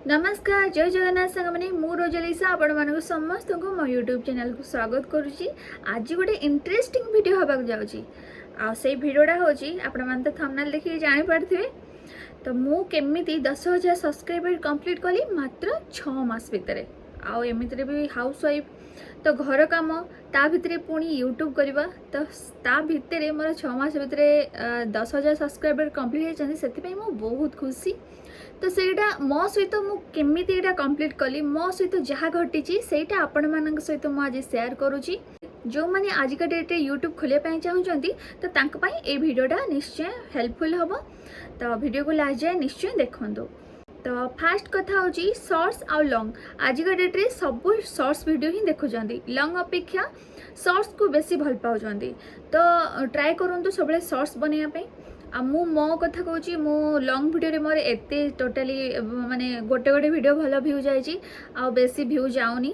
नमस्कार जय जगन्नाथ सांगने मु रोजलिसा आपण मानक समस्त को मो यूट्यूब चैनल को स्वागत करुच्ची। आज गोटे इंटरेस्टिंग वीडियो होबाक जाउची आ से वीडियोटा होची आपण मान तो थंबनेल देखि जानि पारथिबे। तो मु केमिति 10,000 सब्सक्राइबर कंप्लीट कली मात्र 6 मास भितरे। आ एमितरे भी हाउस वाइफ तो घर काम ता भितरे पुणी यूट्यूब करवा तो ता भितरे मोर 6 मास भितरे 10,000 सब्सक्राइबर कंप्लीट होती से मु बहुत खुशी। तो सेटा मो सहित मुझे एटा कंप्लीट कली मो सहित जहाँ घटी सेटा आपण मान सहित मुझे शेयर करुँची। जो मैंने आजिका डेट यूट्यूब खोलिया चाहूँगी तो तांको ए भिडियोटा निश्चय हेल्पफुल हम। तो वीडियो को लास्ट जाए निश्चय देखो। तो फास्ट कथा हूँ शॉर्ट्स आउ लॉन्ग आजिका डेट रे सब शॉर्ट्स वीडियो ही देखुं लॉन्ग अपेक्षा शॉर्ट्स को बेसी भल पाँच। तो ट्राए करूँ सब शॉर्ट्स बनवाई आ मो कथा कहूँ मु लॉन्ग वीडियो रे मोर एते टोटाली माने गोटे गोटे वीडियो भल भ्यू जाइए आ बेसी भ्यू जाऊनी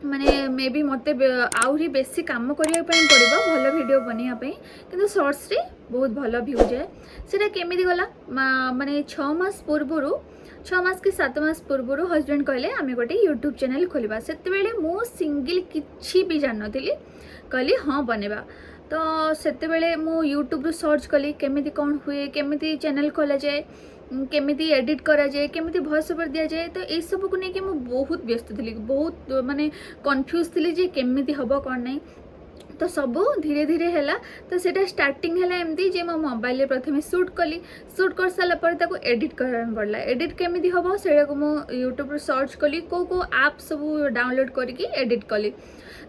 माने मे बी मते आउरी बेसी काम करिया पड़ो भल वीडियो बनवाई किंतु शॉर्ट्स रे बहुत भल भ्यू जाए। सेटा केमिति गला माने 6 मास पूर्व 6 मास कि 7 मास पूर्व हजबैंड कहले आमे गोटे यूट्यूब चैनल खोलिबा। सेते बेले मु सिंगल किछि भी जान नथिली कहली हाँ बनेबा। तो सेते बेले मु यूट्यूब रू सर्च कली केमिति कौन हुए केमिति चैनल खोला जाए केमिति एडिट करा जाए केमिति वॉइस ओवर दिया जाए। तो ये सब को लेकिन मु बहुत व्यस्त थी बहुत माने कंफ्यूज थी जे केमिति हबो कौन नहीं। तो सब धीरे धीरे हैला। तो सेटा स्टार्टिंग हैला एमती जे मो मोबाइल प्रथमे शूट कली शूट कर साला पर ताको एडिट करबा पड़ला। एडिट केमिति हबो सेटा को मो यूट्यूब रे सर्च कली को ऐप सब डाउनलोड करके एडिट कली।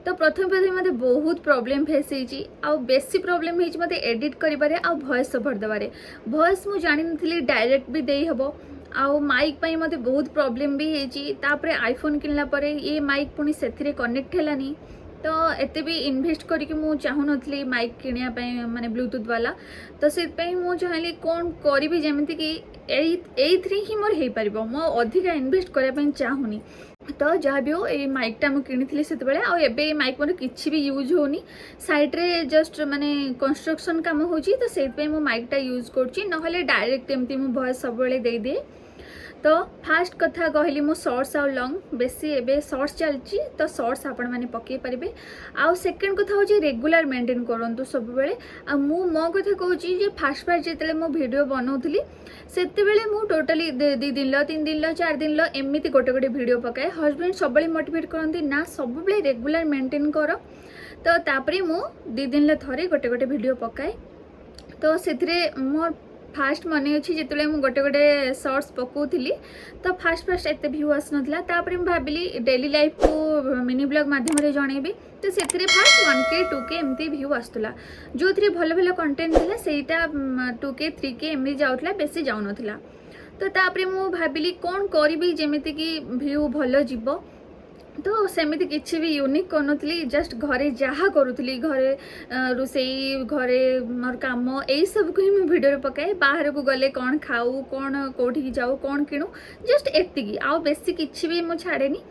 तो प्रथम प्रथम मते बहुत प्रॉब्लम फेस होईची आ बेसी प्रॉब्लम होईची मते एडिट करिबारे आ वॉइस ओवर देबारे। वॉइस मु जानि नथिली डायरेक्ट भी देई हबो आ माइक पई मते बहुत प्रॉब्लम भी होईची। तापरे आईफोन किनला परे ये माइक पुनी सेथिरे कनेक्ट हेलानी। तो एते भी इन्वेस्ट करके मु चाहू नथली माइक किनिया पई माने ब्लूटूथ वाला। तो से पई मु चाहली कोन करिबी जेमिति कि एइथ्री ही मोर हेई परिबो मो अधिका इन्वेस्ट करया पई चाहूनी। तो जहाँ भी हो ये माइकटा मुझे किनी से एबे माइक मोर किसी भी यूज होनी साइड रे जस्ट माने कंस्ट्रक्शन काम होची। तो से माइकटा यूज करुँची नहले डायरेक्ट एमती मु वॉइस सब दे दिए। तो फास्ट कथा कहली मु शॉर्ट्स आउ लॉन्ग बेसी एबे शॉर्ट्स चलची तो शॉर्ट्स आपण माने पके परिबे। आउ सेकंड कथा होची रेगुलर मेंटेन करंतु सब बेले। आ मु मो कथा कहूची जे फास्ट फास्ट जेतले मो वीडियो बनाउथली सेते बेले मु टोटली 2 दिन ल 3 दिन ल 4 दिन ल एमिति गोटे गोटे वीडियो पकाए। हस्बैंड सब बेले मोटिवेट करंती ना सब बेले रेगुलर मेंटेन कर। तो तापरे मु 2 दिन ल थरे गोटे गोटे वीडियो पकाए। तो सेथिरे मोर फास्ट मन अच्छी जिते मुझे गोटे गोटे शॉर्ट्स पकाउली तो फास्ट फास्ट एत भ्यू आसना। तापर मुझे भाविली डेली लाइफ को मिनी ब्लॉग माध्यम जनइबी। तो से फास्ट 1K 2K एमती भ्यू आसूला जो थी भल भल कंटेंट था सेटा 2K 3K एमती जाऊला बेसी जाऊन। तो तापर मुझे भाविली कौन करी जमीती कि भ्यू भल जीव। तो सेमिति किसी भी यूनिक करूली जस्ट घरे जहाँ करूली घरे रोसई घरे मोर कम यही सब को ही मुझे वीडियो पकाए। बाहर को गले कौन खाऊ कौन कौटी जाऊ कौन किणु जस्ट एति आउ बेसी किसी भी मुझे छाड़ेनी।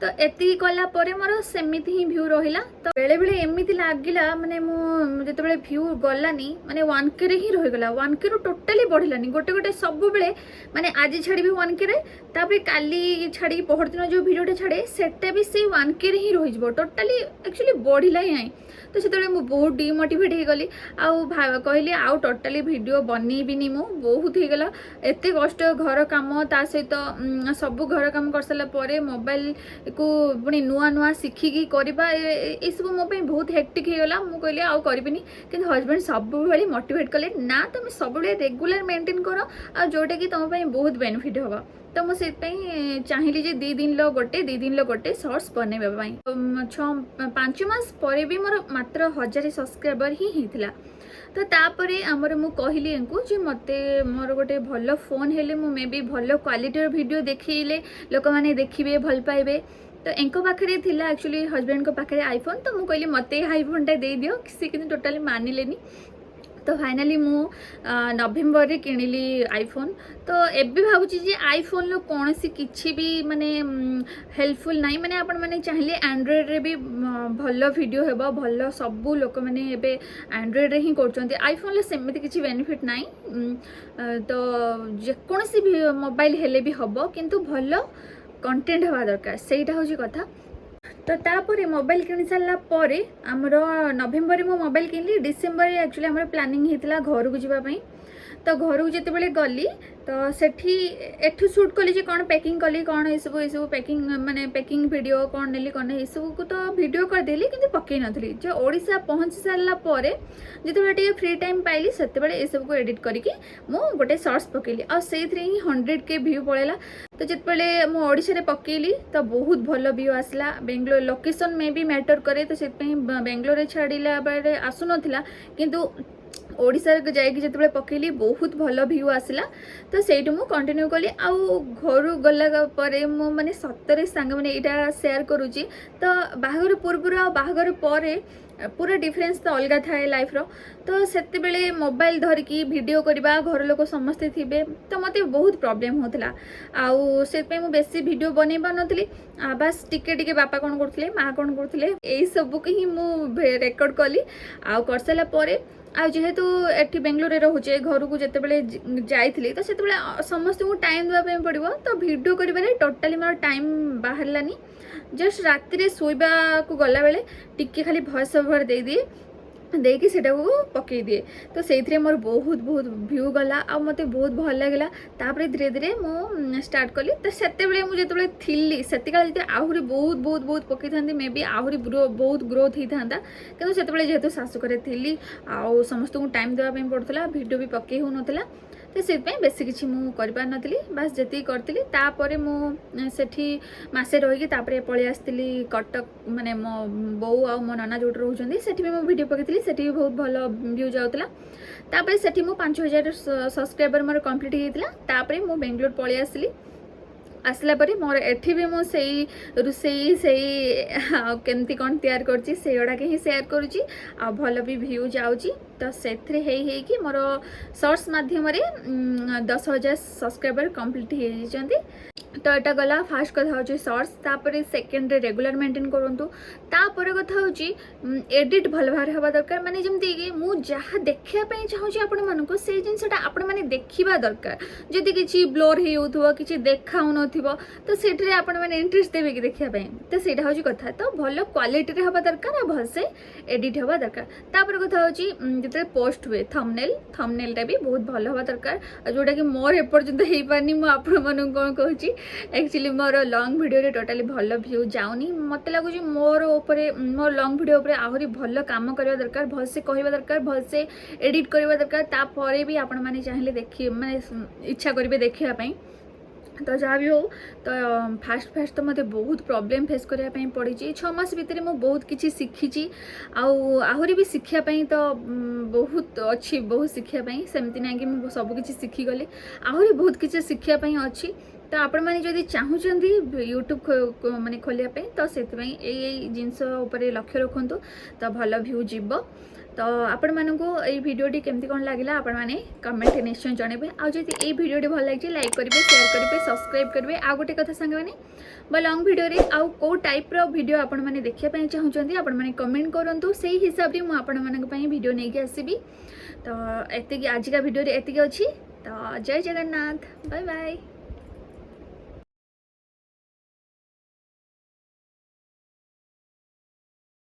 तो एति कला परे मोर सेमिति ही भ्यू रहिला। तो बेले बेले एमिति लागिला माने मु जेतेबेले भ्यू गलानी माने 1K रे ही रहिगला 1K रो टोटली बढ़िलानी गोटे गोटे सब बेले माने आज छाड़बी 1K रे तापर काली छाड़ी पहर दिन जो वीडियोटा छाड़े सेटा भी से 1K रे ही रहिजबो टोटली एक्चुअली बढ़िला ही नहीं। तो से बहुत डिमोटिवेट हो गली कहली आउ टोटली वीडियो बनईबिनी मु बहुत हो गला एत कष्ट घर कम ता सहित सब घर कम कर सारा पर मोबाइल को पुणी नुआ नुआ शिखिकी करवा ये सब मो बहुत हेक्टिक हो गला। मु कहली आउ करबिनी किंतु हस्बैंड सब मोटिवेट कले ना तुम सब रेगुलर मेंटेन कर आ जोटा कि तुम बहुत बेनिफिट होगा। तो मुझे चाहिए जे 2 दिन ल गोटे शॉर्ट्स बनवाई। 5 मास पर भी मोर मात्र 1000 सब्सक्राइबर ही होता। तो तापरे आमर मु कहली इनको जे मते मोर गोटे भल फोन हेले मु मे भी भल क्वालिटी वीडियो देखिले लोक मैंने देखिए भल पाइबे। तो एंको पाखे थिला एक्चुअली हस्बैंड को पाखे आईफोन। तो मु कहली मते आईफोनटा दे दियो किसी कि टोटाली मानिलेनी। तो फाइनाली मु नवेम्बर रे किनिली आईफोन। तो एबे भाबुची जे आईफोन लो कौन सी किछि भी माने हेल्पफुल नहीं, माने आपण माने चाहिले एंड्रॉइड रे भी भल वीडियो हेबो, भल सबु लोक माने एबे एंड्रॉइड रे ही करचंती। आईफोन ले सेमिति किछि बेनिफिट नहीं। तो जे कौन सी भी मोबाइल हेले भी हबो, किंतु भल कंटेंट हवा दरकार, सेटा होची कथा। तो तापर मोबाइल किनी सारा पर आमर नवेम्बर मो मोबाइल किनली, डिसेम्बर एक्चुअली आमर प्लानिंग होता घर को जावाई। तो घर को जिते गली तो सेठी एठू शूट कली जे कौन पैकिंग कली कौन ये सब पैकिंग माने पैकिंग वीडियो कौन नेली कौन ये सब को तो वीडियो कर देली, किंतु पकई नथली। जो ओडिशा पहुँच सारा पर जिते टे फ्री टाइम पाइली सेते ये सब को एडिट करके मु गोटे शॉर्ट्स पकेली और से ही 100K व्यू पड़ेगा। तो जिते मु ओडिशा रे पकेली तो बहुत भल व्यू आसला। बेंगलोर लोकेशन में भी मैटर करे, तो से बेंगलोर छाड़िला बेले आसु नथिला, किंतु ओडिशा जाइए जिते पकेली बहुत भल व्यू आसला। तो सेठू मु कंटिन्यू कली। आउ घर गला पर मु माने सतरे सांग माने एटा शेयर करूची। तो बाहागर पूर्व आ बाहागर पर पूरा डिफरेंस तो अलग थाए लाइफ रो। तो सेते बेले मोबाइल धरिकी वीडियो करबा घर लोक समस्ते थिबे, तो मते बहुत प्रॉब्लम होतला। आउ सेते मु बेसी वीडियो बनै पानथली, बस टिके टिके बापा कोन करथले माँ कोन करथले एई सब के ही मु रेकॉर्ड कली। आउ करसला परे जेहेतु एठी बेंगलोर रे रहूचे घर को जिते बड़े जाइली, तो से समस्त को टाइम देवाई पड़ो। तो वीडियो करिबारे टोटाली मोर टाइम बाहरलानी। जस्ट राति रे सोइबा को गला बेले टिके खाली वॉइस ओवर दे दिए, देकी सेटा को पकई दिए। तो से मोर बहुत बहुत व्यू गला आ मते बहुत भल लगला। तापर धीरे धीरे मु स्टार्ट कली। तो सेते बेले मु जेते बेले थिली सेते काल जते आहुरी बहुत बहुत बहुत पकई थांदी, मे बी आहुरी बहुत ग्रोथ ही थांदा। किंतु सेते बेले जेहेतु सासु करे थिली आ समस्त को टाइम देवा पे पड़तला, वीडियो भी पकई हो नथला। तो से बेसी किसी मुझे कर नी, बास जी करी। तापर मुझे मसे रही पलि आसती कटक, माने मो बो आ मो नाना जो रोचे से वीडियो पकई से बहुत भल व्यू जाऊला। तापर से 5000 सब्सक्राइबर मोर कंप्लीट होता। मु बेंगलोर पलि आसली। आसला परे मोर एठी भी मो सेई रुसई सेई केमती कौन तैयार करची सेगुड़ा के ही शेयर करुची आ भल भी व्यू जाउची। तो सेथरे हेई कि मोर शॉर्ट्स माध्यम रे 10,000 सब्सक्राइबर कंप्लीट हो जाइछंती। तो एटा गला फास्ट कथा होची शॉर्ट्स। तापर सेकंड रे रेगुलर मेंटेन करंतु। तापर कथा होची एडिट भल भार हवा दरकार, माने जेमती कि मु जहा देखिया पई चाहूची आपण मानको से जिंसटा आपण माने देखिबा दरकार। जदि किछि ब्लर हे होथबो किछि देखाउ नथिबो तो सेठरे आपण माने इंटरेस्ट देबे कि देखिया पई। तो सेटा होची कथा। तो भल क्वालिटी रे हवा दरकार आ भल से एडिट हवा दरकार। तापर कथा होची जते पोस्ट हुए थंबनेल टा भी बहुत भल हवा दरकार, जोटा कि मोर एपर्यंत हेई पानी। मु आपण मानको कोन कहूची एक्चुअली मोर लॉन्ग वीडियो रे टोटाली भल व्यू जाउनी। मते लागुची मोर ऊपर मोर लॉन्ग वीडियो ऊपर आहुरी भल काम करबा दरकार, भल से कहबा दरकार, भल से एडिट करबा दरकार। तापर भी आपण माने चाहिले देखि माने इच्छा करिवे देखिया पई। तो जहाँ भी हो तो फास्ट तो मते बहुत प्रॉब्लम फेस करने पड़ी। 6 मास भितर मु बहुत किसी शिखी आहरी भी शिखापी। तो बहुत अच्छी बहुत शिखापी, सेमती ना कि मुझे सबकि शिखीगली, आहरी बहुत किसी शिखापी अच्छी। तो आपण मैंने जदि चाहूँगी यूट्यूब माने खोलिया तो से जिनस लक्ष्य रखु तो भल व्यू जीव। तो आपण मानक ये भिडियोटी केमती कौन लगे आपण मैंने कमेंट निश्चय जनइबे। आदि ये भिडियोटी भल लगे लाइक करेंगे, शेयर करेंगे, सब्सक्राइब करेंगे। आ गोटे कथा सांग मैंने बा लॉन्ग वीडियो रे आउ को टाइप रो वीडियो आपण मैंने देखिया चाहूँगी आपण मैंने कमेंट करूँ, से हिसाब से मुझे वीडियो नहीं आसबि। तो एति आजिका भिडियो एति अच्छी। तो जय जगन्नाथ, बाय बाय।